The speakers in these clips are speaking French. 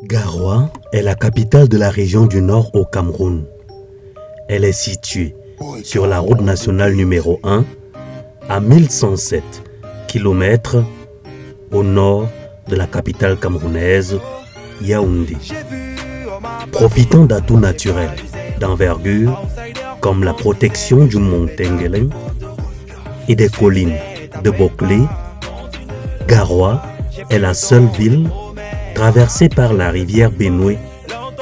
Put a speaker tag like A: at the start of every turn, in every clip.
A: Garoua est la capitale de la région du Nord au Cameroun. Elle est située sur la route nationale numéro 1 à 1107 km au nord de la capitale camerounaise, Yaoundé. Profitant d'atouts naturels d'envergure comme la protection du mont Tenguelen et des collines de Boklé, Garoua est la seule ville traversée par la rivière Benoué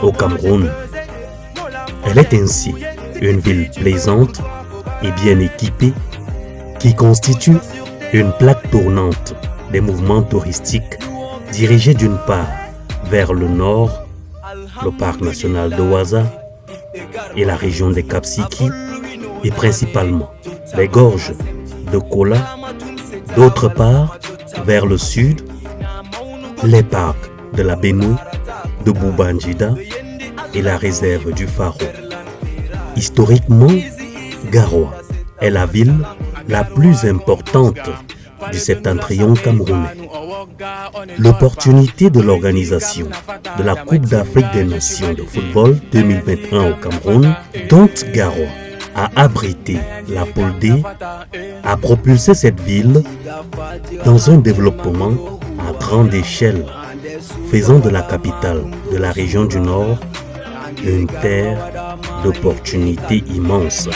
A: au Cameroun. Elle est ainsi une ville plaisante et bien équipée qui constitue une plaque tournante des mouvements touristiques dirigés d'une part vers le nord, le parc national de Ouaza et la région des Kapsiki, et principalement les gorges de Kola, d'autre part vers le sud, les parcs de la Benoué, de Boubanjida et la réserve du Faro. Historiquement, Garoua est la ville la plus importante du septentrion camerounais. L'opportunité de l'organisation de la Coupe d'Afrique des Nations de football 2021 au Cameroun, dont Garoua a abrité la poule D, a propulsé cette ville dans un développement à grande échelle, faisant de la capitale de la région du Nord une terre d'opportunités immenses.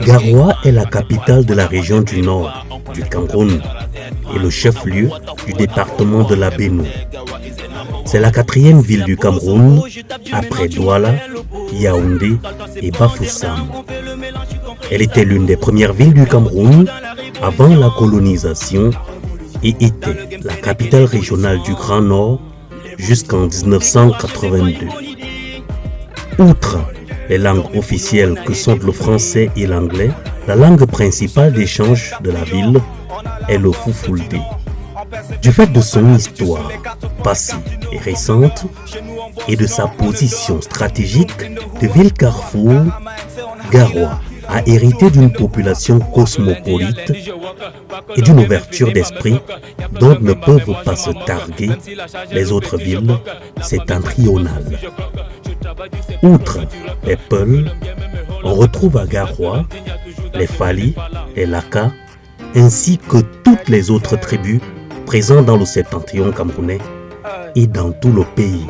A: Garoua est la capitale de la région du Nord du Cameroun et le chef-lieu du département de la Benoué. C'est la quatrième ville du Cameroun après Douala, Yaoundé et Bafoussam. Elle était l'une des premières villes du Cameroun avant la colonisation et était la capitale régionale du Grand Nord jusqu'en 1982. Outre les langues officielles que sont le français et l'anglais, la langue principale d'échange de la ville est le Fulfulde. Du fait de son histoire passée et récente et de sa position stratégique de ville carrefour, Garoua a hérité d'une population cosmopolite et d'une ouverture d'esprit dont ne peuvent pas se targuer les autres villes septentrionales. Outre les Peuls, on retrouve à Garoua les Fali, les Laka, ainsi que toutes les autres tribus présentes dans le septentrion camerounais et dans tout le pays.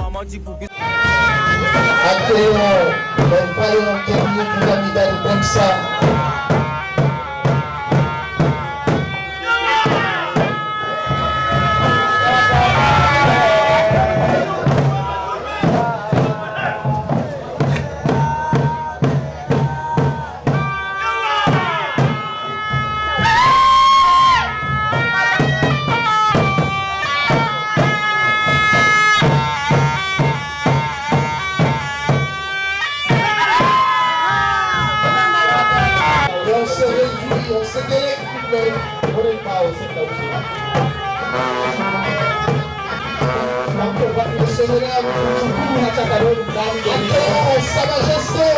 B: Sa Majesté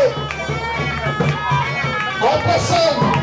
B: en personne.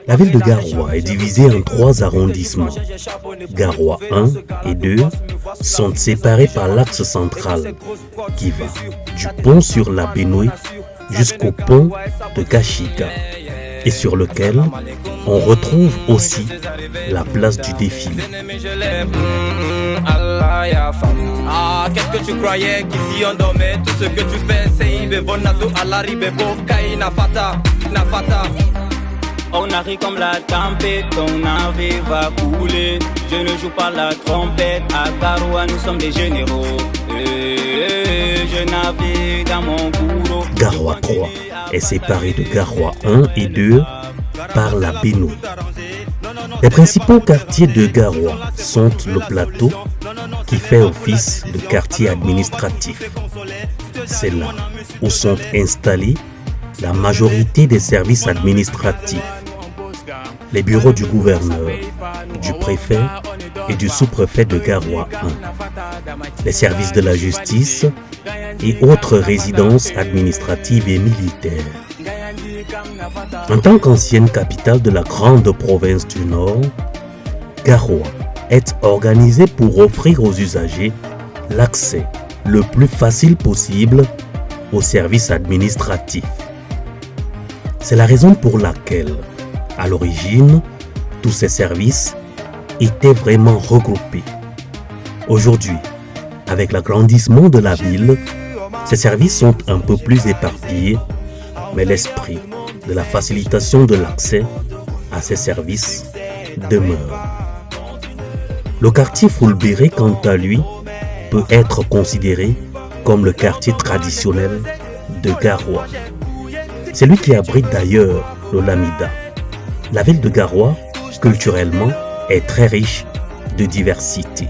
A: La ville de Garoua est divisée en 3 arrondissements. Garoua 1 et 2 sont séparés par l'axe central qui va du pont sur la Benoué jusqu'au pont de Kashiga et sur lequel on retrouve aussi la place du défilé.
C: Ah, qu'est-ce que tu croyais qu'ici on dormait? Tout ce que tu fais, c'est Ibevonato à la Ribebo, Kai Nafata, Nafata. On arrive comme la tempête, ton navire va couler. Je ne joue pas la trompette, à Garoua nous sommes des généraux. Je navigue dans mon bourreau.
A: Garoua 3 est séparé de Garoua 1 et 2 par la Benoué. Les principaux quartiers de Garoua sont le plateau qui fait office de quartier administratif. C'est là où sont installés la majorité des services administratifs, les bureaux du gouverneur, du préfet et du sous-préfet de Garoua 1, les services de la justice et autres résidences administratives et militaires. En tant qu'ancienne capitale de la grande province du Nord, Garoua est organisée pour offrir aux usagers l'accès le plus facile possible aux services administratifs. C'est la raison pour laquelle, à l'origine, tous ces services étaient vraiment regroupés. Aujourd'hui, avec l'agrandissement de la ville, ces services sont un peu plus éparpillés, mais l'esprit de la facilitation de l'accès à ces services demeure. Le quartier Foulbéré, quant à lui, peut être considéré comme le quartier traditionnel de Garoua. C'est lui qui abrite d'ailleurs le Lamida. La ville de Garoua, culturellement, est très riche de diversité.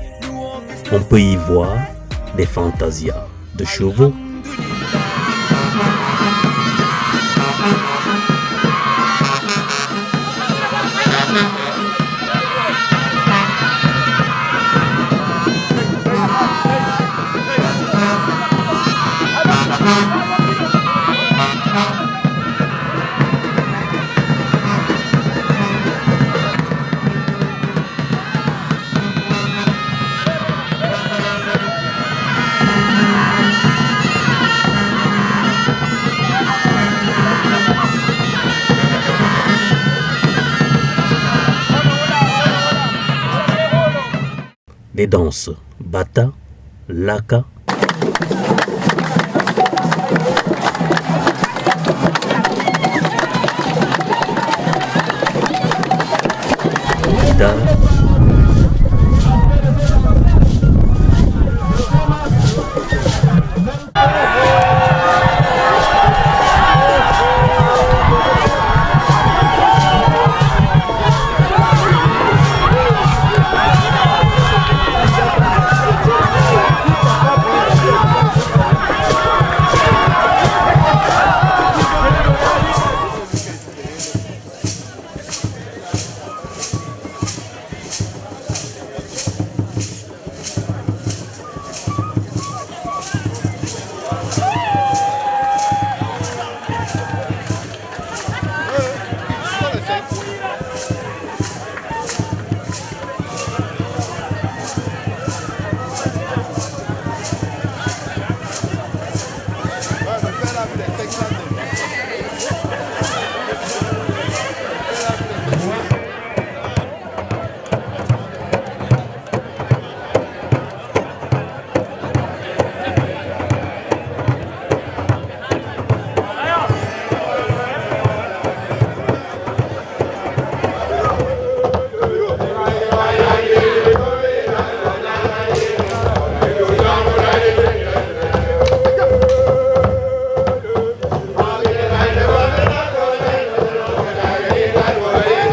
A: On peut y voir des fantasias de chevaux, des danses Bata, Laka, Guitare,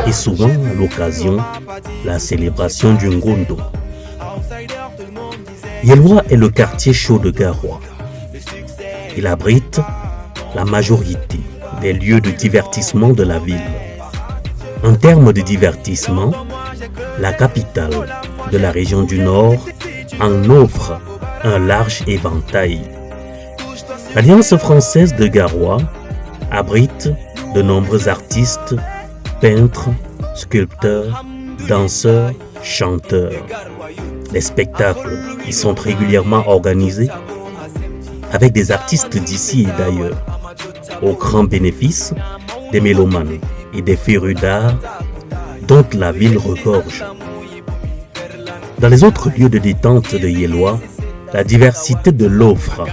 A: et souvent à l'occasion la célébration du Ngondo. Yellois est le quartier chaud de Garoua. Il abrite la majorité des lieux de divertissement de la ville. En termes de divertissement, la capitale de la région du Nord en offre un large éventail. L'Alliance française de Garoua abrite de nombreux artistes, peintres, sculpteurs, danseurs, chanteurs. Les spectacles y sont régulièrement organisés avec des artistes d'ici et d'ailleurs, au grand bénéfice des mélomanes et des férus d'art dont la ville regorge. Dans les autres lieux de détente de Yellois, la diversité de l'offre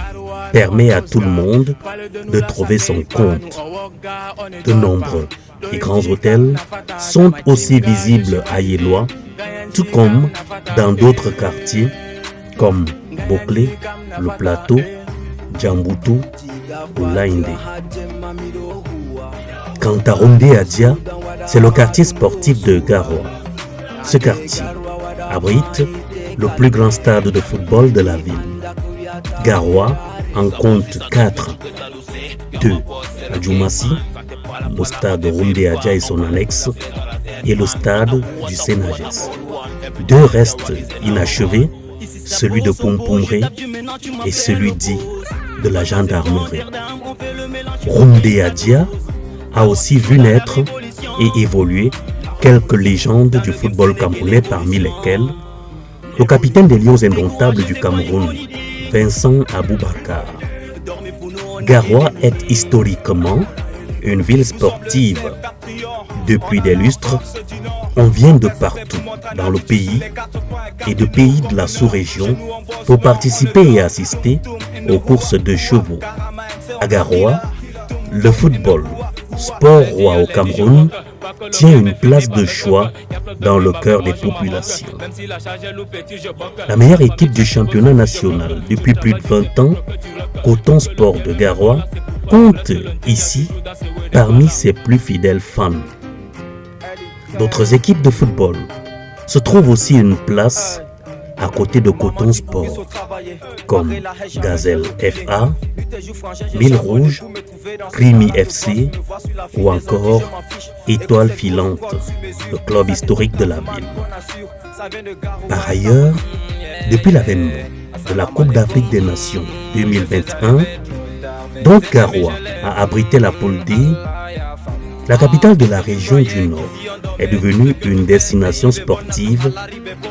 A: permet à tout le monde de trouver son compte. De nombreux et grands hôtels sont aussi visibles à Yellois, tout comme dans d'autres quartiers comme Boclé, Le Plateau, Djamboutou ou Laïndé. Quant à Rondé Adia, c'est le quartier sportif de Garoua. Ce quartier abrite le plus grand stade de football de la ville. Garoua en compte 4. 2 à Djoumassi, le stade Rondé Adia et son annexe, et le stade du Sénagès. 2 restent inachevés, celui de Pompoumré et celui dit de la gendarmerie. Rondé Adia a aussi vu naître et évoluer quelques légendes du football camerounais, parmi lesquelles le capitaine des Lions indomptables du Cameroun, Vincent Aboubakar. Garoua est historiquement une ville sportive. Depuis des lustres, on vient de partout dans le pays et de pays de la sous-région pour participer et assister aux courses de chevaux. À Garoua, le football, sport roi au Cameroun, tient une place de choix dans le cœur des populations. La meilleure équipe du championnat national depuis plus de 20 ans, Coton Sport de Garoua, compte ici parmi ses plus fidèles fans. D'autres équipes de football se trouvent aussi une place à côté de Coton Sport, comme Gazelle FA, Mille Rouge, Crimi FC ou encore Étoile Filante, le club historique de la ville. Par ailleurs, depuis l'avènement de la Coupe d'Afrique des Nations 2021, dont Garoua a abrité la poule D, la capitale de la région du Nord est devenue une destination sportive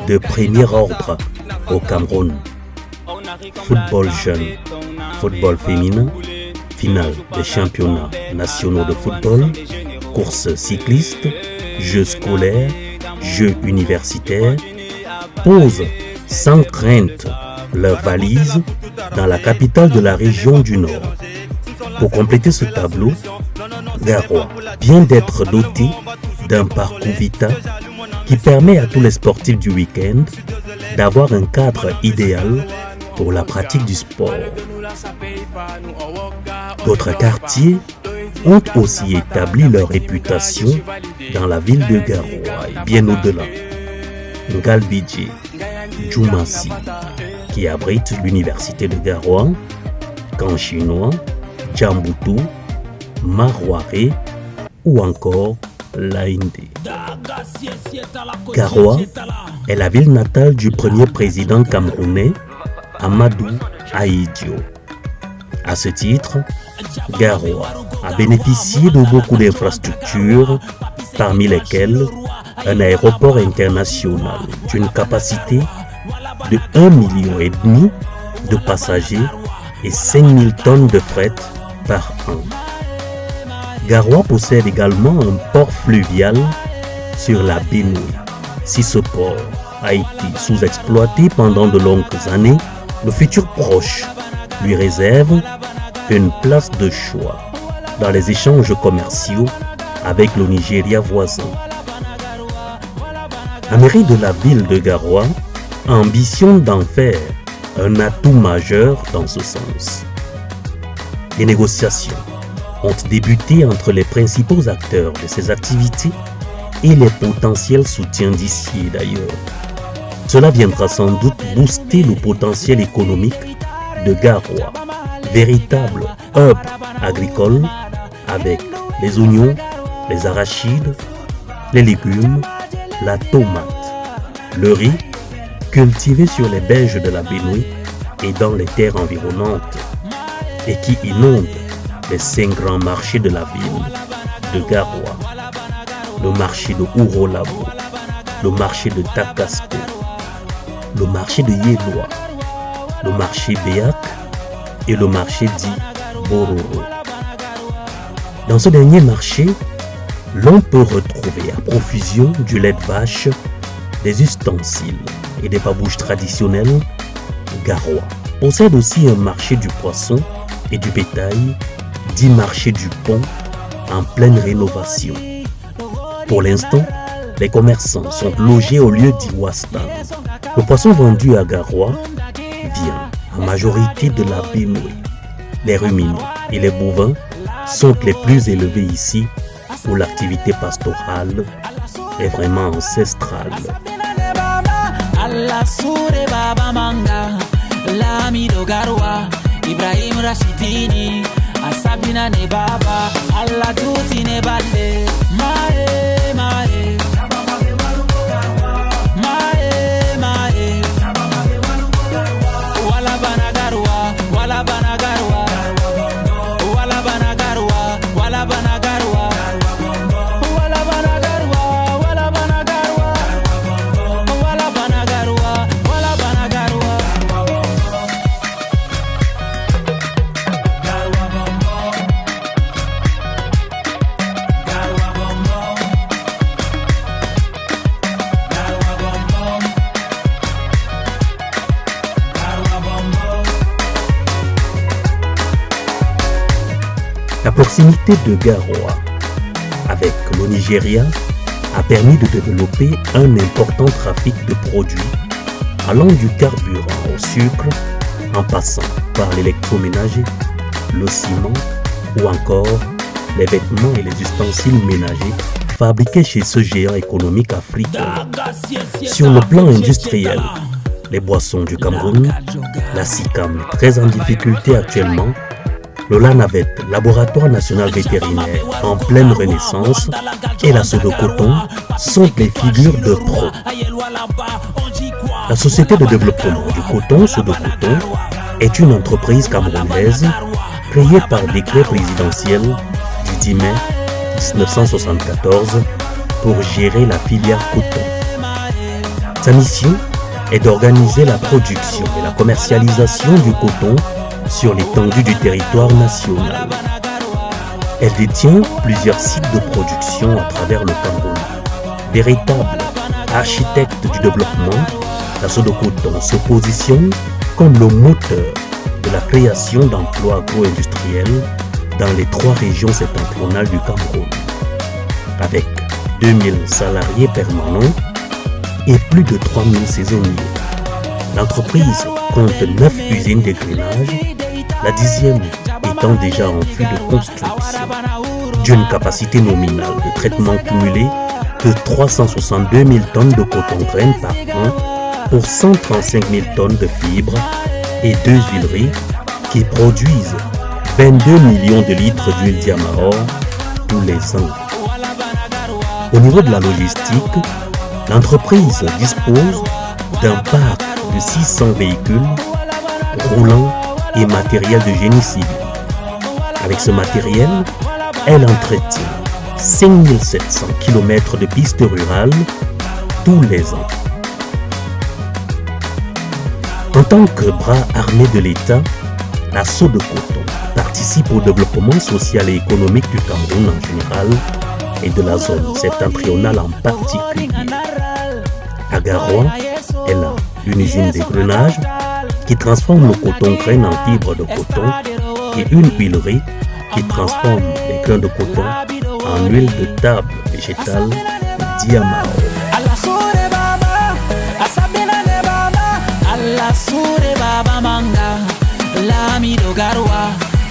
A: de premier ordre au Cameroun. Football jeune, football féminin, finale des championnats nationaux de football, courses cyclistes, jeux scolaires, jeux universitaires, posent sans crainte leurs valises dans la capitale de la région du Nord. Pour compléter ce tableau, Garoua vient d'être doté d'un parcours Vita qui permet à tous les sportifs du week-end d'avoir un cadre idéal pour la pratique du sport. D'autres quartiers ont aussi établi leur réputation dans la ville de Garoua et bien au-delà. Ngalbidji, Djoumassi, qui abrite l'université de Garoua, Kanchinois, Djamboutou, Marouaré ou encore Laïndé. Garoua est la ville natale du premier président camerounais, Amadou Ahidjo. À ce titre, Garoua a bénéficié de beaucoup d'infrastructures, parmi lesquelles un aéroport international d'une capacité de 1,5 million de passagers et 5000 tonnes de fret par an. Garoua possède également un port fluvial sur la Bénoué. Si ce port a été sous-exploité pendant de longues années, le futur proche lui réserve une place de choix dans les échanges commerciaux avec le Nigeria voisin. La mairie de la ville de Garoua ambitionne d'en faire un atout majeur dans ce sens. Les négociations ont débuté entre les principaux acteurs de ces activités et les potentiels soutiens d'ici et d'ailleurs. Cela viendra sans doute booster le potentiel économique de Garoua, véritable hub agricole avec les oignons, les arachides, les légumes, la tomate, le riz, cultivé sur les berges de la Benue et dans les terres environnantes, et qui inonde les 5 grands marchés de la ville de Garoua, le marché de Ourolabo, le marché de Takasco, le marché de Yéloa, le marché Béac et le marché dit Bororo. Dans ce dernier marché, l'on peut retrouver à profusion du lait de vache, des ustensiles et des babouches traditionnelles. Garoua possède aussi un marché du poisson et du bétail, dit marché du pont, en pleine rénovation. Pour l'instant, les commerçants sont logés au lieu dit Wastan. Le poisson vendu à Garoua vient en majorité de la Benue. Les ruminants et les bovins sont les plus élevés ici, où l'activité pastorale est vraiment ancestrale. La proximité de Garoua avec le Nigeria a permis de développer un important trafic de produits allant du carburant au sucre en passant par l'électroménager, le ciment ou encore les vêtements et les ustensiles ménagers fabriqués chez ce géant économique africain. Sur le plan industriel, les boissons du Cameroun, la SICAM très en difficulté actuellement, le LANAVET, Laboratoire National Vétérinaire, en pleine renaissance, et la Sodocoton sont les figures de pro. La Société de développement du coton, Sodocoton, est une entreprise camerounaise créée par décret présidentiel du 10 mai 1974 pour gérer la filière coton. Sa mission est d'organiser la production et la commercialisation du coton sur l'étendue du territoire national. Elle détient plusieurs sites de production à travers le Cameroun. Véritable architecte du développement, la Sodocoton se positionne comme le moteur de la création d'emplois agro-industriels dans les 3 régions septentrionales du Cameroun. Avec 2000 salariés permanents et plus de 3000 saisonniers. L'entreprise compte 9 usines d'égrenage, la 10e étant déjà en flux de construction, d'une capacité nominale de traitement cumulé de 362 000 tonnes de coton-graine par an pour 135 000 tonnes de fibres et 2 huileries qui produisent 22 millions de litres d'huile Diamahor tous les ans. Au niveau de la logistique, l'entreprise dispose d'un parc de 600 véhicules roulants et matériel de génie civil. Avec ce matériel, elle entretient 5700 km de pistes rurales tous les ans. En tant que bras armé de l'État, la Sodocoton participe au développement social et économique du Cameroun en général et de la zone septentrionale en particulier. À Garoua, elle a une usine d'égrenage qui transforme le coton-graine en fibres de coton et une huilerie qui transforme les grains de coton en huile de table végétale Diamahor.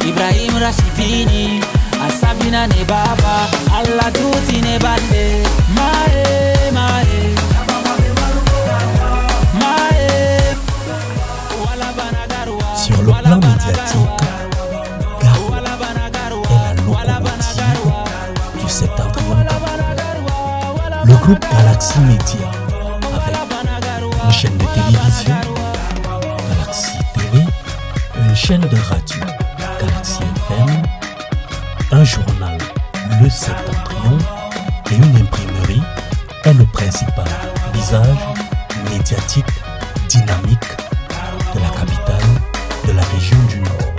D: Ibrahim Rashidini, Asabina ne baba, Allah tuti ne bande, mae, mae,
E: groupe Galaxy Media avec une chaîne de télévision, Galaxy TV, une chaîne de radio, Galaxy FM, un journal, Le Septentrion, et une imprimerie est le principal visage médiatique dynamique de la capitale de la région du Nord.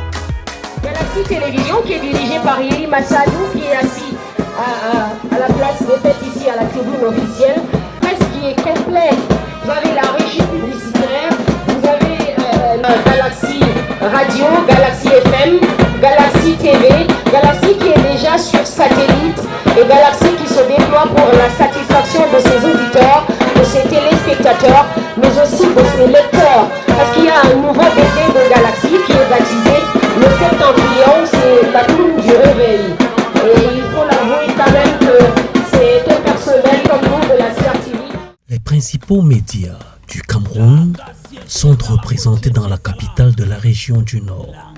F: Galaxy Télévision qui est dirigée par Yeri Massadou qui est assis à la place des fêtes ici à la tribune officielle. Presse qui est complète. Vous avez la régie publicitaire, vous avez Galaxy Radio, Galaxy FM, Galaxy TV, Galaxy qui est déjà sur satellite et Galaxy qui se déploie pour la satisfaction de ses auditeurs, de ses téléspectateurs, mais aussi de ses lecteurs. Parce qu'il y a un nouveau bébé de Galaxy qui est baptisé le Septentrion, c'est la lune du réveil. Et il faut l'avouer quand même que c'est un personnel comme nous de la CRTV.
E: Les principaux médias du Cameroun sont représentés dans la capitale de la région du Nord,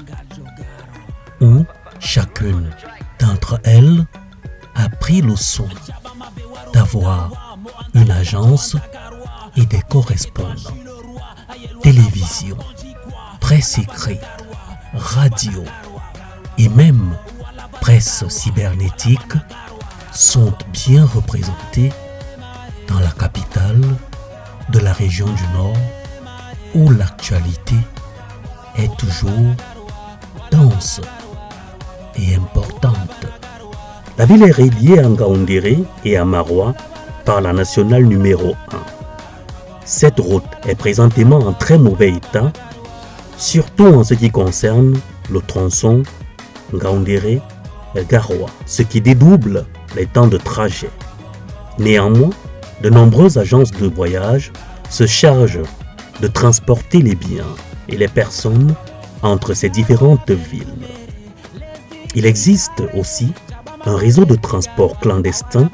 E: où chacune d'entre elles a pris le soin d'avoir une agence et des correspondants. Télévision, presse écrite, radio et même presse cybernétique sont bien représentés dans la capitale de la région du Nord où l'actualité est toujours dense et importante.
A: La ville est reliée à Ngaoundéré et à Maroua par la nationale numéro 1. Cette route est présentement en très mauvais état, surtout en ce qui concerne le tronçon Ngaoundéré-Garoua, ce qui dédouble les temps de trajet. Néanmoins, de nombreuses agences de voyage se chargent de transporter les biens et les personnes entre ces différentes villes. Il existe aussi un réseau de transport clandestin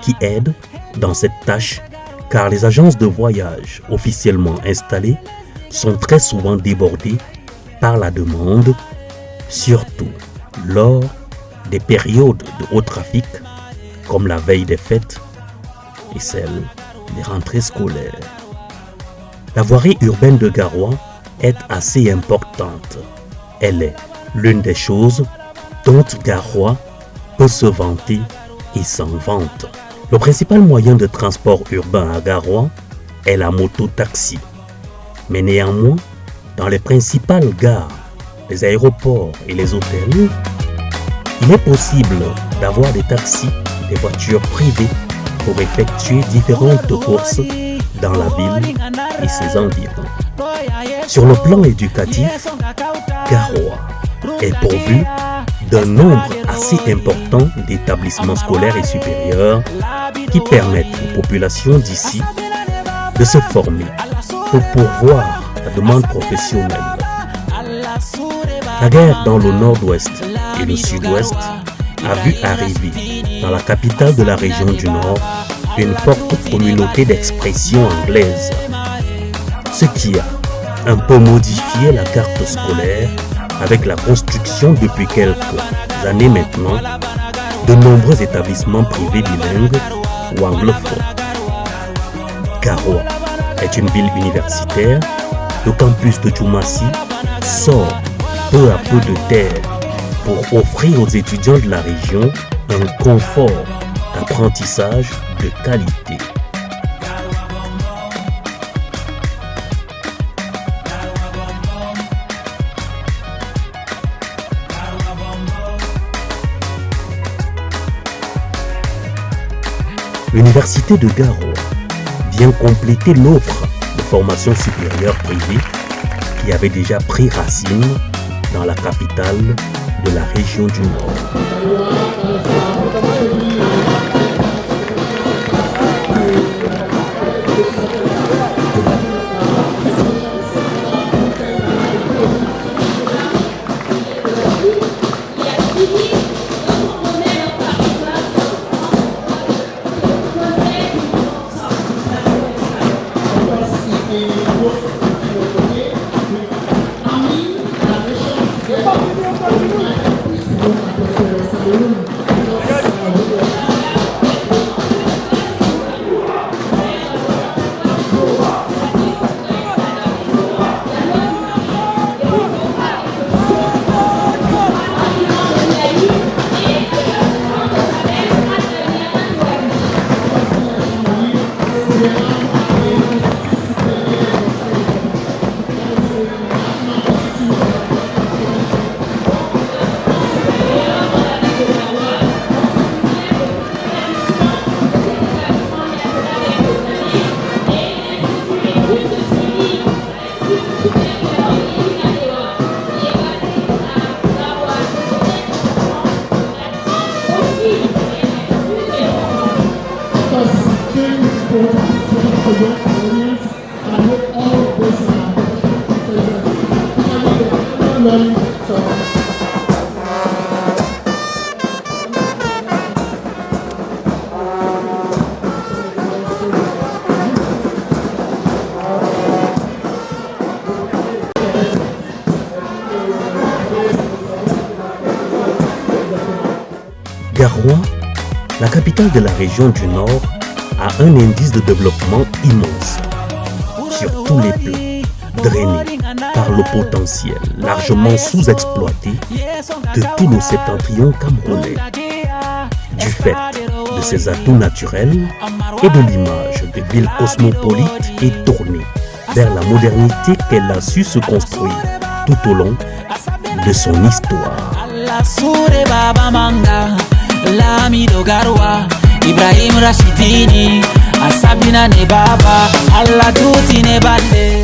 A: qui aide dans cette tâche car les agences de voyage officiellement installées sont très souvent débordées par la demande, surtout lors des périodes de haut trafic comme la veille des fêtes et celle des rentrées scolaires. La voirie urbaine de Garoua est assez importante. Elle est l'une des choses dont Garoua peut se vanter et s'en vante. Le principal moyen de transport urbain à Garoua est la moto-taxi. Mais néanmoins, dans les principales gares, les aéroports et les hôtels, il est possible d'avoir des taxis, des voitures privées pour effectuer différentes courses dans la ville et ses environs. Sur le plan éducatif, Garoua est pourvu d'un nombre assez important d'établissements scolaires et supérieurs qui permettent aux populations d'ici de se former pour pourvoir la demande professionnelle. La guerre dans le nord-ouest et le sud-ouest a vu arriver dans la capitale de la région du Nord une forte communauté d'expression anglaise, ce qui a un peu modifié la carte scolaire avec la construction depuis quelques années maintenant de nombreux établissements privés bilingues ou anglophones. Garoua est une ville universitaire. Le campus de Djoumassi sort peu à peu de terre pour offrir aux étudiants de la région un confort d'apprentissage de qualité. L'université de Garoua vient compléter l'offre de formation supérieure privée qui avait déjà pris racine dans la capitale de la région du Nord.
B: extremely important for your audience, and I hope all of this
A: Garoua, la capitale de la région du Nord, a un indice de développement immense sur tous les plans, drainé par le potentiel largement sous-exploité de tout le septentrion camerounais. Du fait de ses atouts naturels et de l'image de ville cosmopolite et tournée vers la modernité qu'elle a su se construire tout au long de son histoire.
D: Lamido Garoua, Ibrahim Rashidini, Asabina ne baba, Allah tuti ne bande.